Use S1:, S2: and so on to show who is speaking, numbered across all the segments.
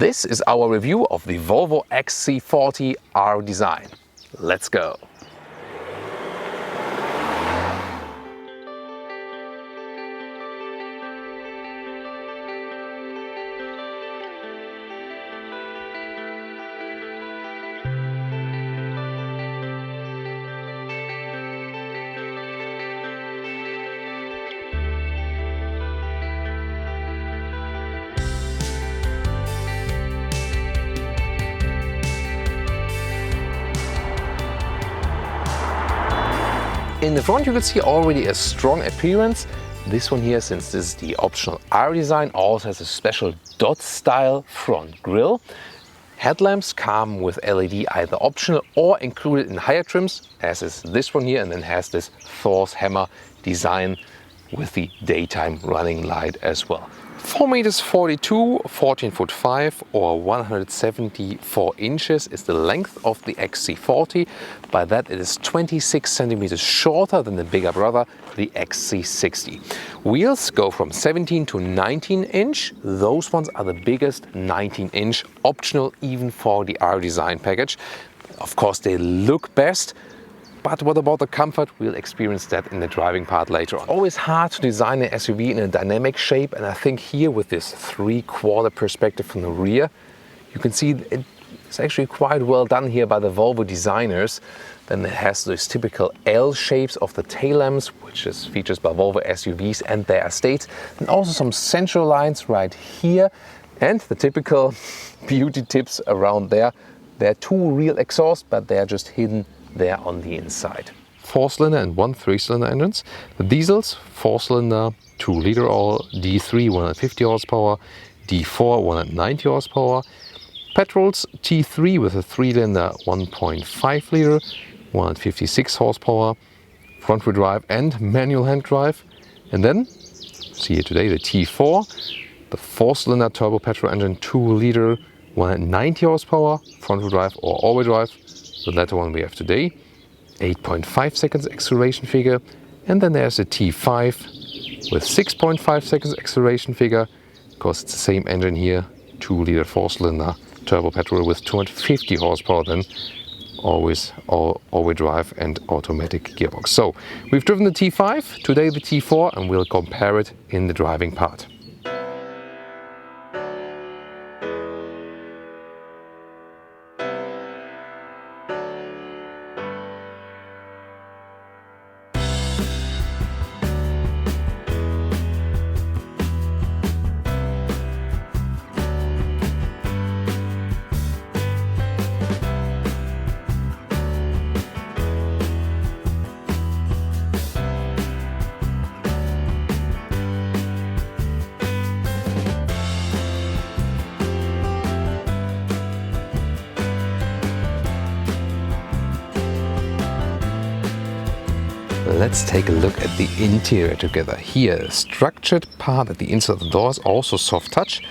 S1: This is our review of the Volvo XC40 R design. Let's go! In the front you can see already a strong appearance. This one here, since this is the optional R design, also has a special dot style front grille. Headlamps come with LED either optional or included in higher trims, as is this one here, and then has this Thor's hammer design with the daytime running light as well. 4.42 m, 14.5 or 174 inches is the length of the XC40. By that it is 26 centimeters shorter than the bigger brother, the XC60. Wheels go from 17 to 19 inch. Those ones are the biggest, 19 inch, optional even for the R design package. Of course they look best. But what about the comfort? We'll experience that in the driving part later on. Always hard to design an SUV in a dynamic shape, and I think here with this 3/4 perspective from the rear, you can see it's actually quite well done here by the Volvo designers. Then it has those typical L shapes of the tail lamps, which is features by Volvo SUVs and their estates, and also some central lines right here, and the typical beauty tips around there. There are two real exhausts, but they are just hidden there on the inside. 4-cylinder and 1 3-cylinder engines. The diesels, 4-cylinder, 2-liter all, D3 150 horsepower, D4 190 horsepower. Petrols, T3 with a 3-cylinder 1.5 liter, 156 horsepower, front-wheel drive and manual hand drive. And then, see here today, the T4, the 4-cylinder turbo petrol engine, 2-liter, 190 horsepower, front-wheel drive or all-wheel drive. The latter one we have today, 8.5 seconds acceleration figure, and then there's a T5 with 6.5 seconds acceleration figure. Of course, it's the same engine here, 2-liter 4-cylinder turbo petrol with 250 horsepower, then always all-wheel drive and automatic gearbox. So we've driven the T5, today the T4, and we'll compare it in the driving part. Let's take a look at the interior together. Here, a structured part at the inside of the door is also soft touch.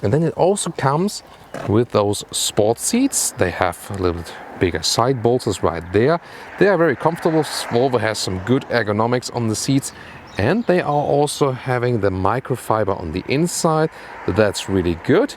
S1: And then it also comes with those sport seats. They have a little bit bigger side bolsters right there. They are very comfortable. Volvo has some good ergonomics on the seats. And they are also having the microfiber on the inside. That's really good.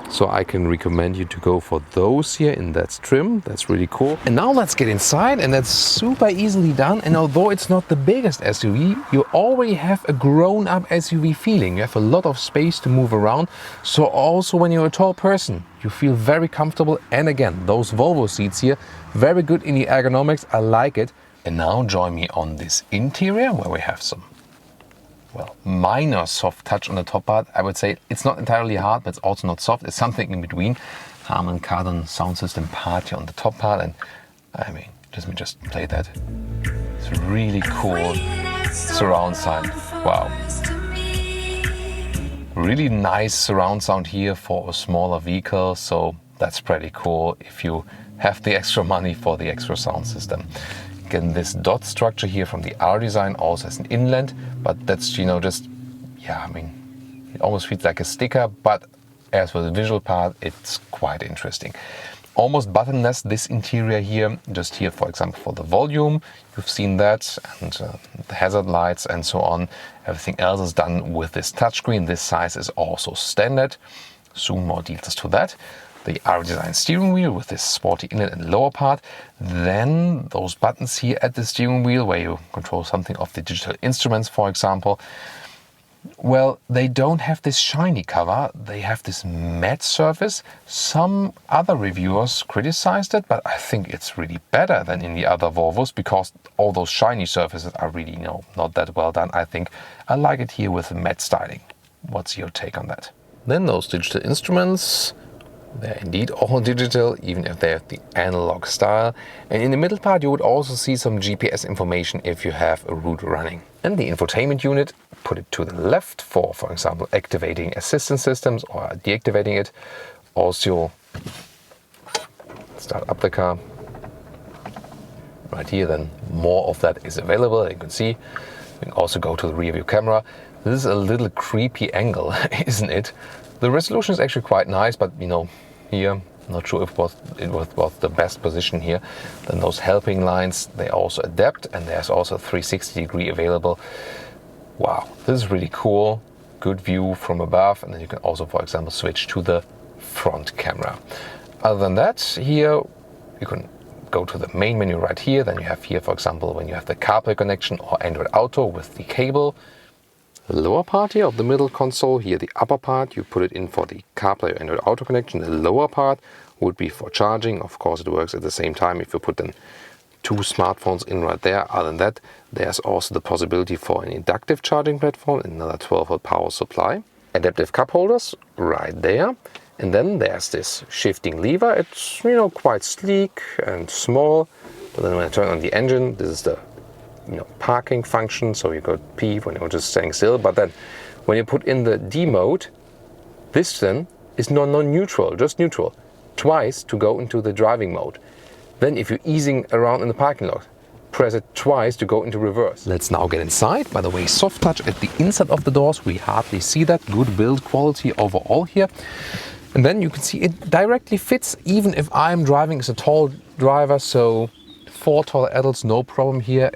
S1: So I can recommend you to go for those here in that trim. That's really cool. And now let's get inside, and that's super easily done. And although it's not the biggest SUV, you already have a grown-up SUV feeling. You have a lot of space to move around. So also when you're a tall person, you feel very comfortable. And again, those Volvo seats here, very good in the ergonomics. I like it. And now join me on this interior where we have some minor soft touch on the top part. I would say it's not entirely hard, but it's also not soft. It's something in between. Harman Kardon sound system part here on the top part, and I mean, let me just play that. It's really cool surround sound. Wow. Really nice surround sound here for a smaller vehicle, so that's pretty cool if you have the extra money for the extra sound system. Again, this dot structure here from the R design also has an inlet, but that's, just, I mean, it almost feels like a sticker, but as for the visual part, it's quite interesting. Almost buttonless, this interior here, just here, for example, for the volume, you've seen that, and the hazard lights and so on. Everything else is done with this touchscreen. This size is also standard. Soon more details to that. The R-Design steering wheel with this sporty inlet and lower part. Then those buttons here at the steering wheel where you control something of the digital instruments, for example. Well, they don't have this shiny cover, they have this matte surface. Some other reviewers criticized it, but I think it's really better than in the other Volvos because all those shiny surfaces are really, not that well done. I think I like it here with the matte styling. What's your take on that? Then those digital instruments. They're indeed all digital, even if they have the analog style. And in the middle part you would also see some GPS information if you have a route running. And the infotainment unit, put it to the left for example, activating assistance systems or deactivating it. Also, start up the car. Right here, then more of that is available. You can see, you can also go to the rear view camera. This is a little creepy angle, isn't it? The resolution is actually quite nice, but here, not sure if it was the best position here. Then those helping lines, they also adapt, and there's also 360-degree available. Wow, this is really cool. Good view from above, and then you can also, for example, switch to the front camera. Other than that, here you can go to the main menu right here. Then you have here, for example, when you have the CarPlay connection or Android Auto with the cable. The lower part here of the middle console, here the upper part, you put it in for the CarPlay or Android Auto connection. The lower part would be for charging. Of course, it works at the same time if you put then two smartphones in right there. Other than that, there's also the possibility for an inductive charging platform, another 12-volt power supply. Adaptive cup holders right there. And then there's this shifting lever. It's, quite sleek and small. But then when I turn on the engine, this is the parking function, so you could P when you're just staying still. But then when you put in the D mode, this then is non-neutral, just neutral. Twice to go into the driving mode. Then if you're easing around in the parking lot, press it twice to go into reverse. Let's now get inside. By the way, soft touch at the inside of the doors, we hardly see that. Good build quality overall here. And then you can see it directly fits, even if I'm driving as a tall driver, so 4 tall adults, no problem here.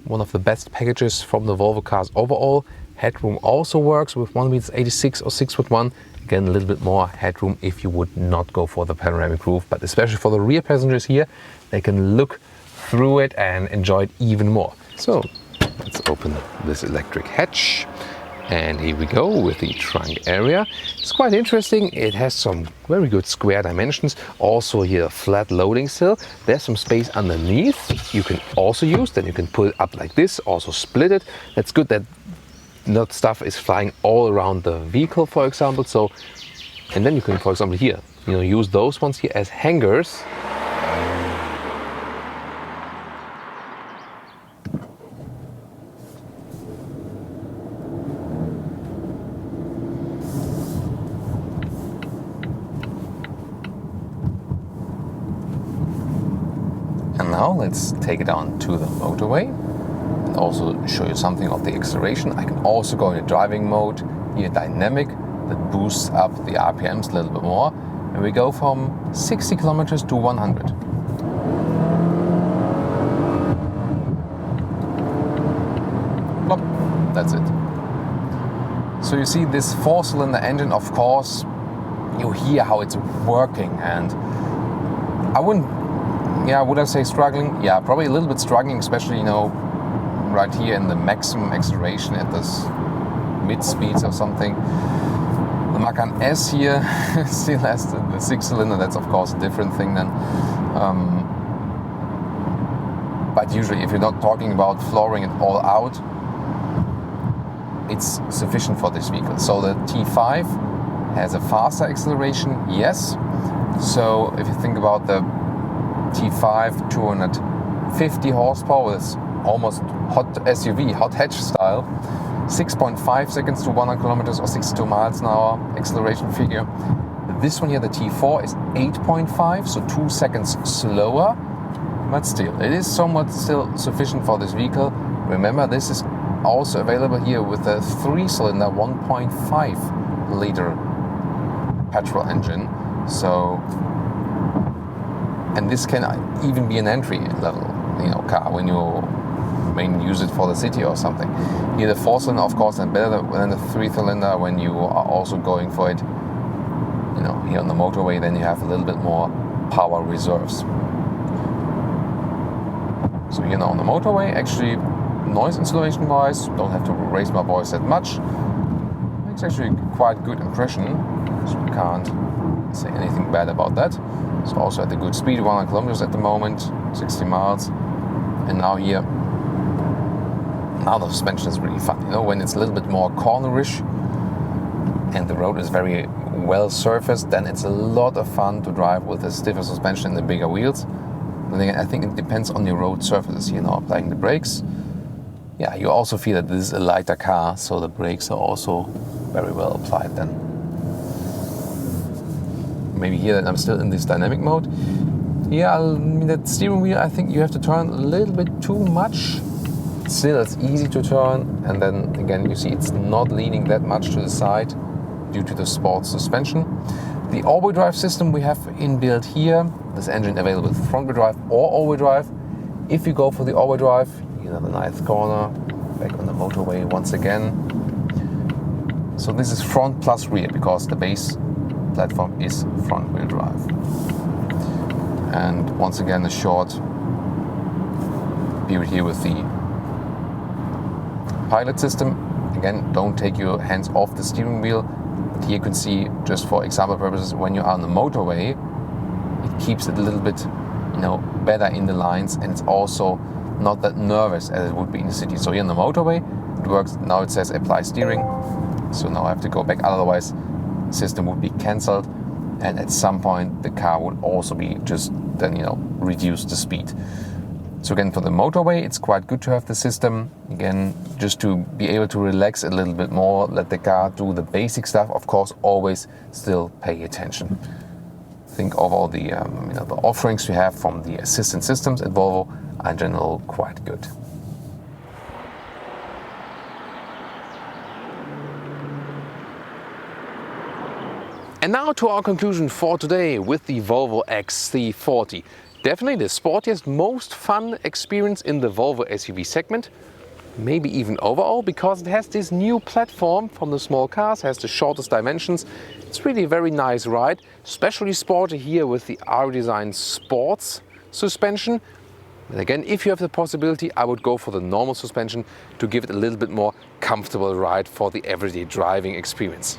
S1: One of the best packages from the Volvo cars overall. Headroom also works with 1.86 or 6'1". Again, a little bit more headroom if you would not go for the panoramic roof, but especially for the rear passengers here, they can look through it and enjoy it even more. So let's open this electric hatch. And here we go with the trunk area. It's quite interesting. It has some very good square dimensions. Also here a flat loading sill. There's some space underneath you can also use. Then you can pull it up like this, also split it. That's good that not stuff is flying all around the vehicle, for example. So, and then you can, for example, here, use those ones here as hangers. And now let's take it on to the motorway and also show you something of the acceleration. I can also go into driving mode, here dynamic, that boosts up the RPMs a little bit more. And we go from 60 kilometers to 100. Plop, that's it. So you see this 4-cylinder engine, of course, you hear how it's working, and I wouldn't, would I say struggling? Yeah, probably a little bit struggling, especially, right here in the maximum acceleration at this mid speeds or something. The Macan S here still has the 6-cylinder, that's of course a different thing then. But usually if you're not talking about flooring it all out, it's sufficient for this vehicle. So the T5 has a faster acceleration, yes. So if you think about the T5, 250 horsepower with almost hot SUV, hot hatch style, 6.5 seconds to 100 kilometers or 62 miles an hour acceleration figure. This one here, the T4, is 8.5, so 2 seconds slower, but still, it is somewhat still sufficient for this vehicle. Remember, this is also available here with a 3-cylinder 1.5 liter petrol engine. So, and this can even be an entry level, car when you mainly use it for the city or something. Here the 4-cylinder, of course, and better than the 3-cylinder when you are also going for it here on the motorway, then you have a little bit more power reserves. So here now on the motorway, actually noise insulation wise, don't have to raise my voice that much. It's actually quite good impression, so we can't say anything bad about that. It's also at a good speed, 100 kilometers at the moment, 60 miles. And now here, now the suspension is really fun. When it's a little bit more cornerish and the road is very well surfaced, then it's a lot of fun to drive with a stiffer suspension and the bigger wheels. Then again, I think it depends on your road surfaces. Applying the brakes. Yeah, you also feel that this is a lighter car, so the brakes are also very well applied then. Maybe here that I'm still in this dynamic mode. Yeah, that steering wheel, I think you have to turn a little bit too much. Still, it's easy to turn, and then again, you see it's not leaning that much to the side due to the sports suspension. The all-wheel drive system we have inbuilt here, this engine available with front-wheel drive or all-wheel drive. If you go for the all-wheel drive, the ninth corner, back on the motorway once again. So this is front plus rear because the base platform is front-wheel drive. And once again, a short period here with the pilot system. Again, don't take your hands off the steering wheel. But here you can see, just for example purposes, when you are on the motorway, it keeps it a little bit, better in the lines, and it's also not that nervous as it would be in the city. So here on the motorway, it works. Now it says apply steering. So now I have to go back, otherwise the system would be cancelled. And at some point the car would also be just then, reduce the speed. So again, for the motorway, it's quite good to have the system. Again, just to be able to relax a little bit more, let the car do the basic stuff. Of course, always still pay attention. Think of all the, the offerings we have from the assistant systems at Volvo are in general quite good. And now to our conclusion for today with the Volvo XC40. Definitely the sportiest, most fun experience in the Volvo SUV segment. Maybe even overall, because it has this new platform from the small cars, has the shortest dimensions. It's really a very nice ride, especially sporty here with the R-Design Sports suspension. And again, if you have the possibility, I would go for the normal suspension to give it a little bit more comfortable ride for the everyday driving experience.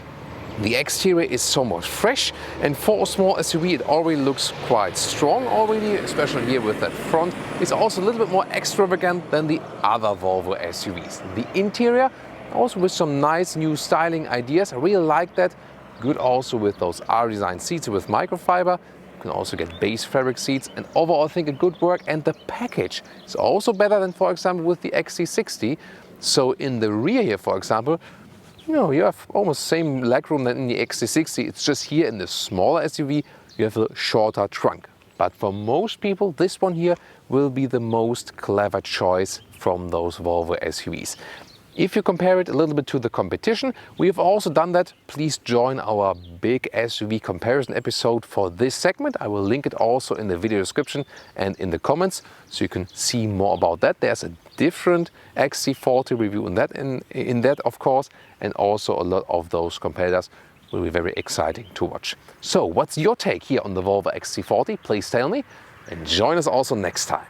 S1: The exterior is somewhat fresh, and for a small SUV it already looks quite strong already, especially here with that front. It's also a little bit more extravagant than the other Volvo SUVs. The interior also with some nice new styling ideas. I really like that. Good also with those R-Design seats with microfiber. You can also get base fabric seats, and overall I think a good work. And the package is also better than, for example, with the XC60. So in the rear here, for example, you have almost same legroom than in the XC60. It's just here in the smaller SUV, you have a shorter trunk. But for most people, this one here will be the most clever choice from those Volvo SUVs. If you compare it a little bit to the competition, we have also done that. Please join our big SUV comparison episode for this segment. I will link it also in the video description and in the comments, so you can see more about that. There's a different XC40 review in that, of course, and also a lot of those competitors will be very exciting to watch. So what's your take here on the Volvo XC40? Please tell me, and join us also next time.